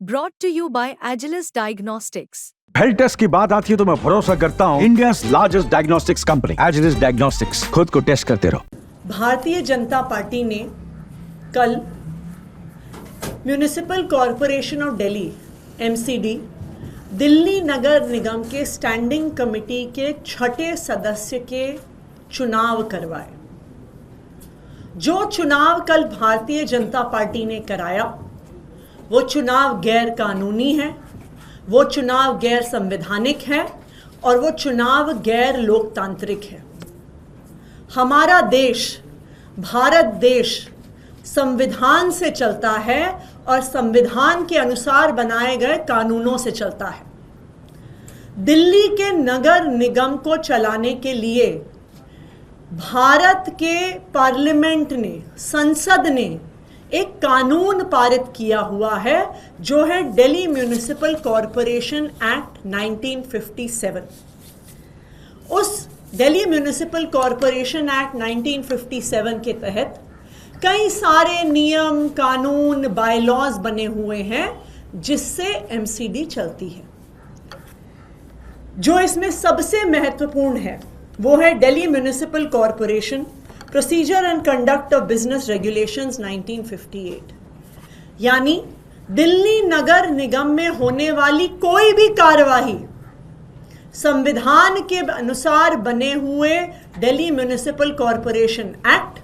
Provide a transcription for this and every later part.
Brought to you by Agilus Diagnostics. Health test की बात आती है तो मैं भरोसा करता हूँ India's largest diagnostics company Agilus diagnostics. खुद को टेस्ट करते रहो। भारतीय जनता पार्टी ने कल municipal corporation of Delhi (MCD) Delhi नगर निगम के स्टैंडिंग कमेटी के छठे सदस्य के चुनाव करवाए। जो चुनाव कल भारतीय जनता पार्टी ने कराया वो चुनाव गैर कानूनी है, वो चुनाव गैर संवैधानिक है और वो चुनाव गैर लोकतांत्रिक है। हमारा देश, भारत देश, संविधान से चलता है और संविधान के अनुसार बनाए गए कानूनों से चलता है। दिल्ली के नगर निगम को चलाने के लिए भारत के पार्लियामेंट ने, संसद ने एक कानून पारित किया हुआ है जो है दिल्ली म्यूनिसिपल कॉरपोरेशन एक्ट 1957। उस दिल्ली म्यूनिसिपल कॉरपोरेशन एक्ट 1957 के तहत कई सारे नियम, कानून, बायलॉज बने हुए हैं जिससे MCD चलती है। जो इसमें सबसे महत्वपूर्ण है वो है Delhi municipal corporation procedure and conduct of business regulations 1958। यानी दिल्ली नगर निगम में होने वाली कोई भी कार्यवाही संविधान के अनुसार बने हुए दिल्ली म्यूनिसिपल कॉरपोरेशन एक्ट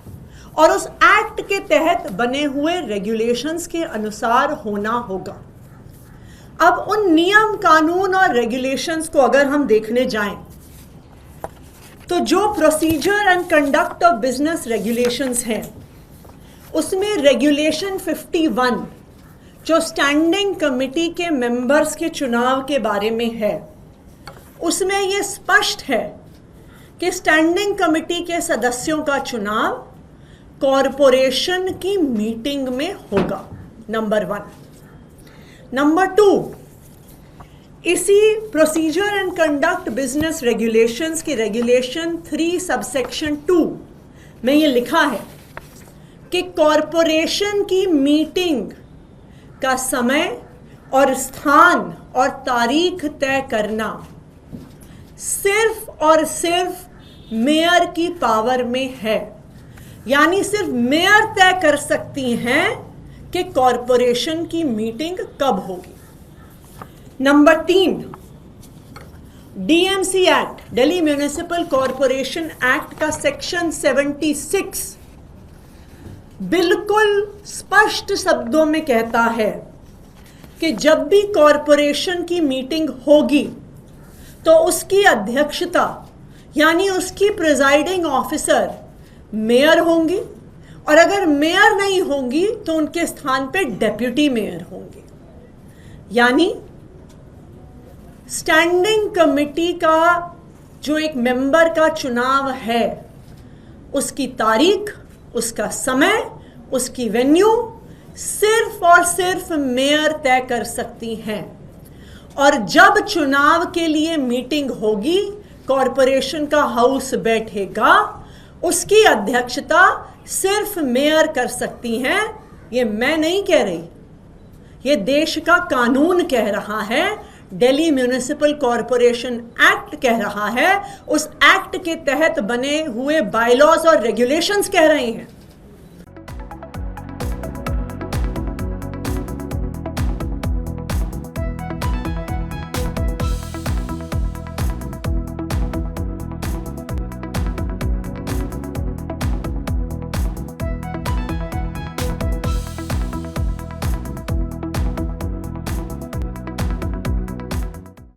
और उस एक्ट के तहत बने हुए रेगुलेशंस के अनुसार होना होगा। अब उन नियम, कानून और रेगुलेशंस को अगर हम देखने जाएं तो जो procedure and conduct of business regulations हैं उसमें रेगुलेशन 51 जो स्टैंडिंग कमेटी के मेंबर्स के चुनाव के बारे में है, उसमें ये स्पष्ट है कि स्टैंडिंग कमेटी के सदस्यों का चुनाव कॉरपोरेशन की मीटिंग में होगा, नंबर 1। नंबर 2, इसी procedure and conduct business regulations की रेगुलेशन 3 सबसेक्शन 2 में ये लिखा है कि कॉरपोरेशन की मीटिंग का समय और स्थान और तारीख तय करना सिर्फ और सिर्फ मेयर की पावर में है। यानी सिर्फ मेयर तय कर सकती हैं कि कॉरपोरेशन की मीटिंग कब होगी। Number 3, DMC act, Delhi municipal corporation act का सेक्शन 76 बिल्कुल स्पष्ट शब्दों में कहता है कि जब भी कॉरपोरेशन की मीटिंग होगी तो उसकी अध्यक्षता यानी उसकी प्रिजाइडिंग ऑफिसर मेयर होंगी और अगर मेयर नहीं होंगी तो उनके स्थान पे डेप्यूटी मेयर होंगे। यानी स्टैंडिंग कमेटी का जो एक मेंबर का चुनाव है उसकी तारीख, उसका समय, उसकी वेन्यू सिर्फ और सिर्फ मेयर तय कर सकती हैं। और जब चुनाव के लिए मीटिंग होगी, कॉरपोरेशन का हाउस बैठेगा, उसकी अध्यक्षता सिर्फ मेयर कर सकती हैं। ये मैं नहीं कह रही, ये देश का कानून कह रहा है, दिल्ली म्यूनिसिपल कॉरपोरेशन एक्ट कह रहा है, उस एक्ट के तहत बने हुए बायलॉज और रेगुलेशंस कह रहे हैं।